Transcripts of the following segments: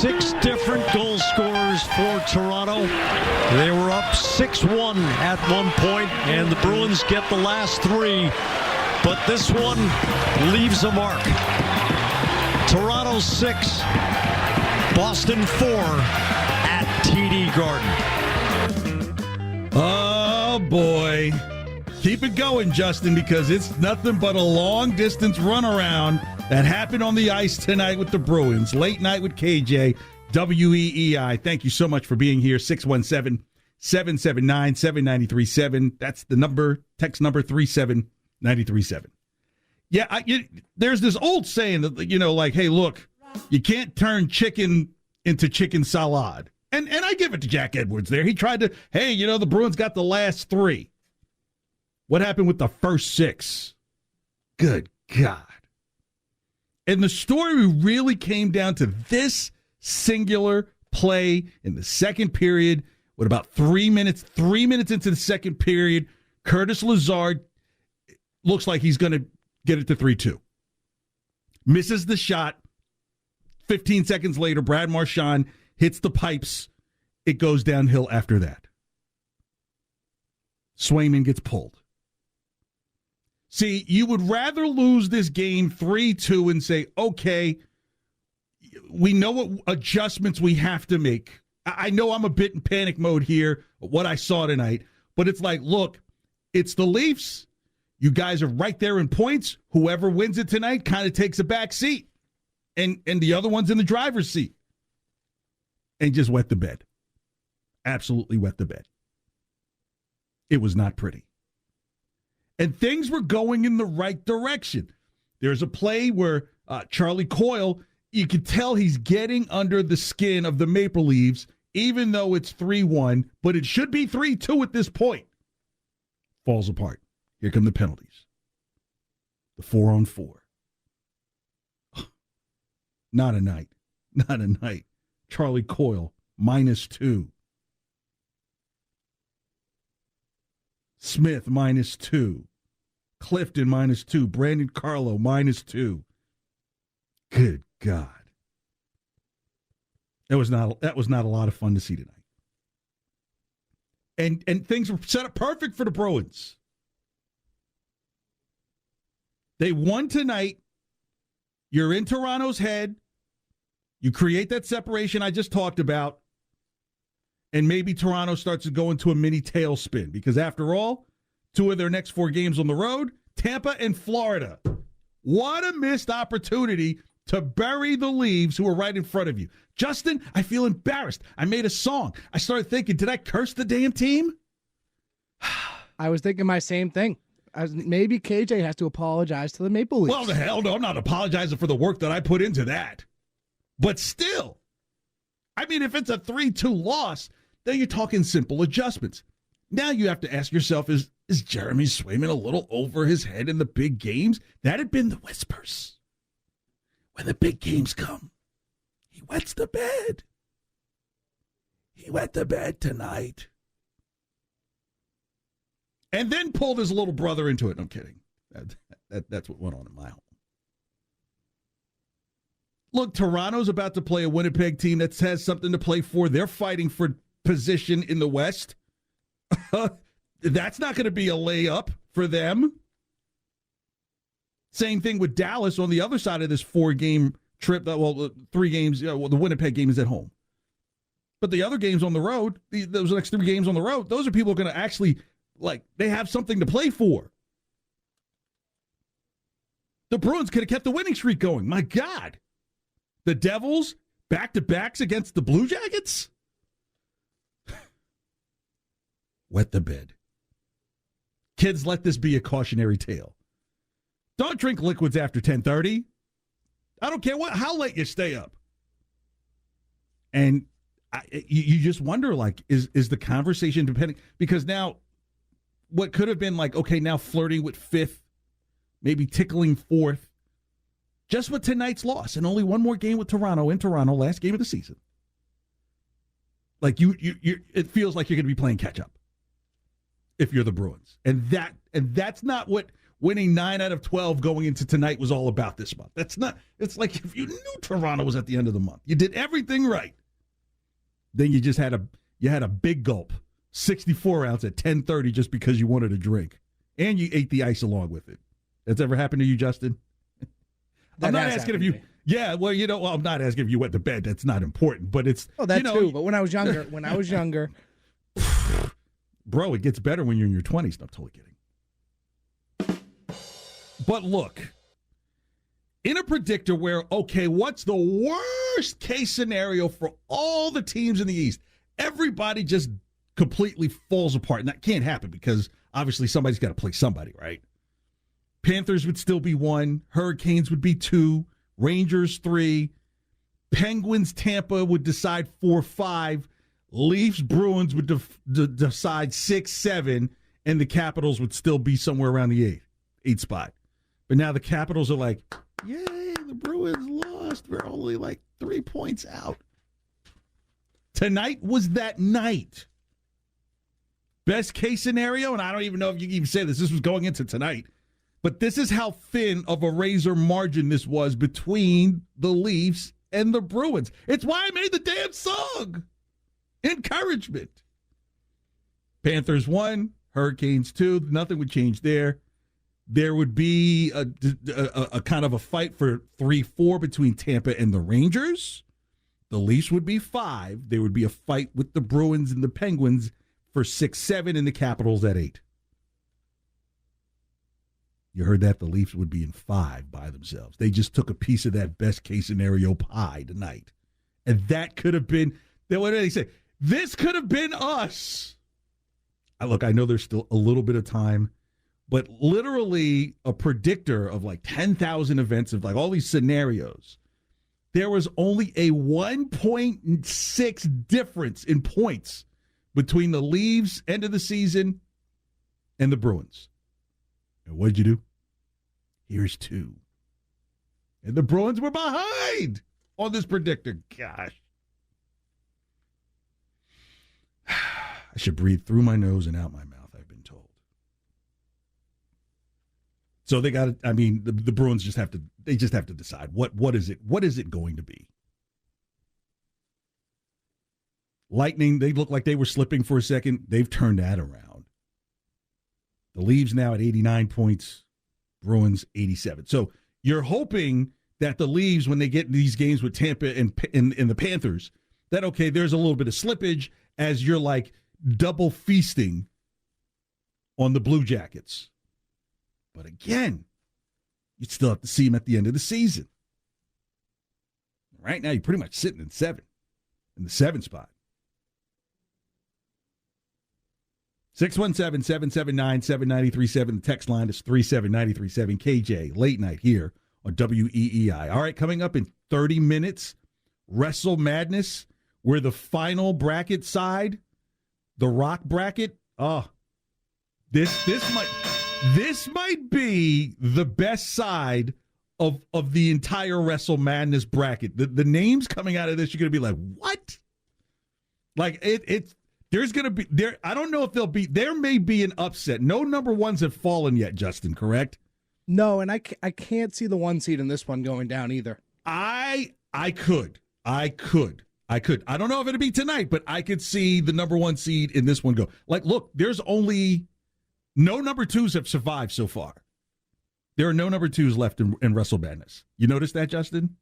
6 different goal scorers for Toronto. They were up 6-1 at one point, and the Bruins get the last 3. But this one leaves a mark. Toronto 6, Boston 4 at TD Garden. Oh, boy. Keep it going, Justin, because it's nothing but a long-distance runaround that happened on the ice tonight with the Bruins. Late night with KJ, WEEI. Thank you so much for being here. 617-779-7937. That's the number, text number 37937. Yeah, there's this old saying that, like, hey, look, you can't turn chicken into chicken salad. And I give it to Jack Edwards there. He tried to, hey, the Bruins got the last 3. What happened with the first 6? Good God. And the story really came down to this singular play in the second period with about 3 minutes into the second period. Curtis Lazard looks like he's going to get it to 3-2. Misses the shot. 15 seconds later, Brad Marchand hits the pipes. It goes downhill after that. Swayman gets pulled. See, you would rather lose this game 3-2 and say, okay, we know what adjustments we have to make. I know I'm a bit in panic mode here, what I saw tonight, but it's like, look, it's the Leafs. You guys are right there in points. Whoever wins it tonight kind of takes a back seat, and the other one's in the driver's seat. And just wet the bed. Absolutely wet the bed. It was not pretty. And things were going in the right direction. There's a play where Charlie Coyle, you could tell he's getting under the skin of the Maple Leafs, even though it's 3-1, but it should be 3-2 at this point. Falls apart. Here come the penalties. The 4-on-4. Not a night. Not a night. Charlie Coyle, -2. Smith, -2. Clifton, -2. Brandon Carlo, -2. Good God. That was not a lot of fun to see tonight. And things were set up perfect for the Bruins. They won tonight. You're in Toronto's head. You create that separation I just talked about. And maybe Toronto starts to go into a mini tailspin because, after all, 2 of their next 4 games on the road, Tampa and Florida. What a missed opportunity to bury the Leaves, who are right in front of you. Justin, I feel embarrassed. I made a song. I started thinking, did I curse the damn team? I was thinking my same thing. Maybe KJ has to apologize to the Maple Leafs. Well, the hell no. I'm not apologizing for the work that I put into that. But still, I mean, if it's a 3-2 loss, then you're talking simple adjustments. Now you have to ask yourself, is Jeremy Swayman a little over his head in the big games? That had been the whispers. When the big games come, he wets the bed. He wet the bed tonight. And then pulled his little brother into it. No, I'm kidding. That's what went on in my home. Look, Toronto's about to play a Winnipeg team that has something to play for. They're fighting for position in the West. That's not going to be a layup for them. Same thing with Dallas on the other side of this 4-game trip. 3 games. The Winnipeg game is at home. But the other games on the road, those next 3 games on the road, those are people who are going to actually, they have something to play for. The Bruins could have kept the winning streak going. My God. The Devils, back-to-backs against the Blue Jackets? Wet the bed. Kids, let this be a cautionary tale. Don't drink liquids after 10:30. I don't care how late you stay up. And you just wonder, is the conversation depending? Because now, what could have been now flirting with 5th, maybe tickling 4th, just with tonight's loss and only one more game with Toronto in Toronto, last game of the season. It feels like you're going to be playing catch up if you're the Bruins, and that's not what winning 9 out of 12 going into tonight was all about this month. That's not. It's like if you knew Toronto was at the end of the month, you did everything right. Then you just had a big gulp, 64 ounce at 10:30 just because you wanted a drink, and you ate the ice along with it. That's ever happened to you, Justin? I'm not asking if you. Yeah, well, I'm not asking if you went to bed. That's not important, but it's. Oh, that too. But when I was younger, bro, it gets better when you're in your 20s. No, I'm totally kidding. But look, in a predictor where, okay, what's the worst case scenario for all the teams in the East? Everybody just completely falls apart. And that can't happen because obviously somebody's got to play somebody, right? Panthers would still be 1. Hurricanes would be 2. Rangers 3. Penguins, Tampa would decide 4-5. Leafs, Bruins would decide 6-7. And the Capitals would still be somewhere around the 8 spot. But now the Capitals are like, yay, the Bruins lost. We're only like 3 points out. Tonight was that night. Best case scenario, and I don't even know if you can even say this. This was going into tonight. But this is how thin of a razor margin this was between the Leafs and the Bruins. It's why I made the damn song. Encouragement. Panthers 1, Hurricanes 2. Nothing would change there. There would be a kind of a fight for 3-4 between Tampa and the Rangers. The Leafs would be 5. There would be a fight with the Bruins and the Penguins for 6-7 and the Capitals at 8. You heard that? The Leafs would be in 5 by themselves. They just took a piece of that best case scenario pie tonight. And that could have been, what did they say? This could have been us. Look, I know there's still a little bit of time, but literally a predictor of like 10,000 events of like all these scenarios. There was only a 1.6 difference in points between the Leafs end of the season and the Bruins. And what did you do? Here's 2. And the Bruins were behind on this predictor. Gosh. I should breathe through my nose and out my mouth, I've been told. So they got to, the Bruins just have to decide what is it going to be? Lightning, they looked like they were slipping for a second. They've turned that around. The Leafs now at 89 points, Bruins 87. So you're hoping that the Leafs, when they get these games with Tampa and the Panthers, that, okay, there's a little bit of slippage as you're like double feasting on the Blue Jackets. But again, you still have to see them at the end of the season. Right now, you're pretty much sitting in the 7 spot. 617-779-7937. The text line is 37937. KJ, late night here on WEEI. All right, coming up in 30 minutes, Wrestle Madness, where the final bracket side, the Rock bracket, this might be the best side of the entire Wrestle Madness bracket. The names coming out of this, you're going to be like, what? Like, it's there's going to be there. I don't know if there may be an upset. No number ones have fallen yet, Justin, correct? No, and I can't see the 1 seed in this one going down either. I could. I don't know if it'll be tonight, but I could see the number 1 seed in this one go. Like, look, there's only no number 2s have survived so far. There are no number 2s left in Wrestle Madness. You notice that, Justin?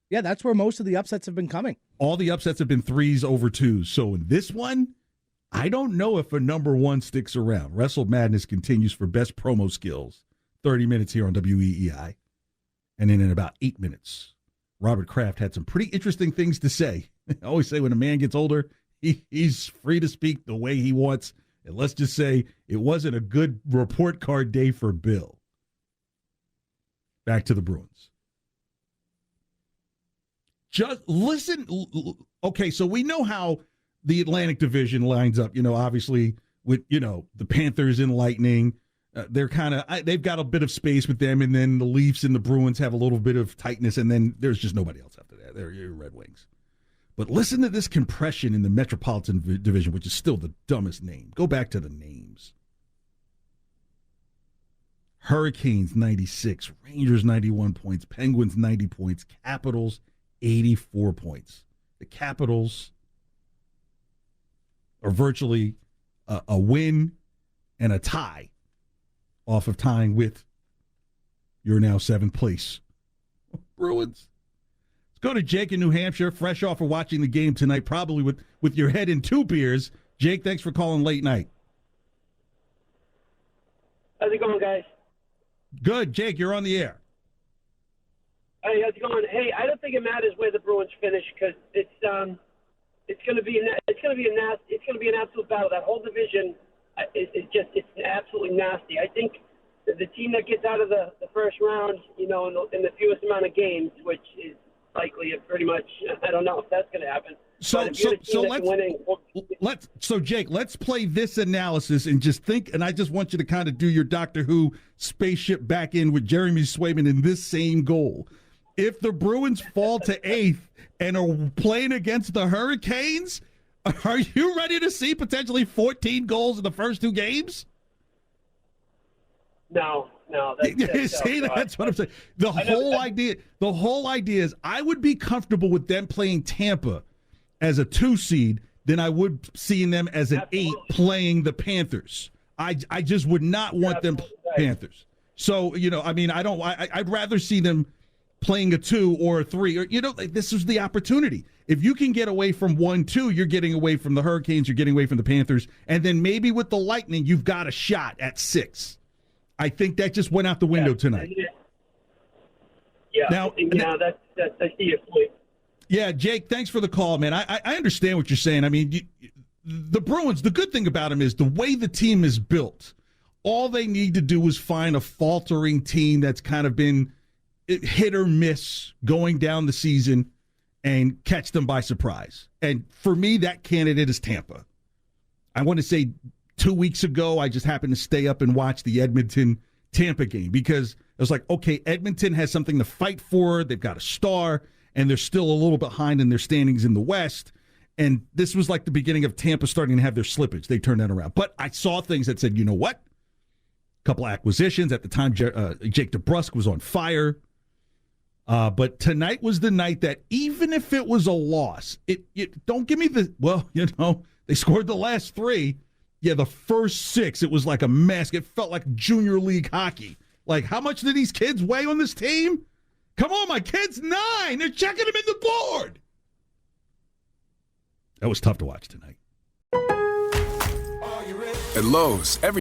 Yeah, that's where most of the upsets have been coming. All the upsets have been 3s over 2s. So in this one, I don't know if a number 1 sticks around. Wrestle Madness continues for best promo skills. 30 minutes here on WEEI. And then in about 8 minutes, Robert Kraft had some pretty interesting things to say. I always say when a man gets older, he's free to speak the way he wants. And let's just say it wasn't a good report card day for Bill. Back to the Bruins. Just listen. Okay, so we know how the Atlantic Division lines up, obviously with, the Panthers and Lightning. They've got a bit of space with them, and then the Leafs and the Bruins have a little bit of tightness, and then there's just nobody else after that. They're your Red Wings. But listen to this compression in the Metropolitan Division, which is still the dumbest name. Go back to the names. Hurricanes 96, Rangers 91 points, Penguins 90 points, Capitals 84 points. The Capitals are virtually a win and a tie off of tying with your now 7th place Bruins. Let's go to Jake in New Hampshire, fresh off of watching the game tonight, probably with your head in 2 beers. Jake, thanks for calling late night. How's it going, guys? Good, Jake. You're on the air. Hey, how's it going? Hey, I don't think it matters where the Bruins finish because it's going to be an absolute battle. That whole division it's absolutely nasty. I think the team that gets out of the first round, in the fewest amount of games, which is likely pretty much, I don't know if that's going to happen. So Jake, let's play this analysis and just think, and I just want you to kind of do your Doctor Who spaceship back in with Jeremy Swayman in this same goal. If the Bruins fall to 8th and are playing against the Hurricanes, are you ready to see potentially 14 goals in the first 2 games? No. That's what I'm saying. The whole idea is I would be comfortable with them playing Tampa as a 2 seed than I would seeing them as an 8 playing the Panthers. I just would not want them Panthers. So, I'd rather see them playing a 2 or a 3. Or, this is the opportunity. If you can get away from 1-2, you're getting away from the Hurricanes, you're getting away from the Panthers, and then maybe with the Lightning, you've got a shot at 6. I think that just went out the window tonight. Yeah. Now, that's I see your point. Yeah, Jake, thanks for the call, man. I understand what you're saying. I mean, the Bruins, the good thing about them is the way the team is built, all they need to do is find a faltering team that's kind of been hit or miss going down the season and catch them by surprise. And for me, that candidate is Tampa. I want to say 2 weeks ago, I just happened to stay up and watch the Edmonton-Tampa game because it was like, okay, Edmonton has something to fight for. They've got a star, and they're still a little behind in their standings in the West. And this was like the beginning of Tampa starting to have their slippage. They turned that around. But I saw things that said, you know what? A couple acquisitions. At the time, Jake DeBrusk was on fire. But tonight was the night that even if it was a loss, don't give me they scored the last 3. Yeah, the first 6, it was like a mess. It felt like junior league hockey. Like, how much do these kids weigh on this team? Come on, my kid's 9. They're checking him in the board. That was tough to watch tonight. At Lowe's, every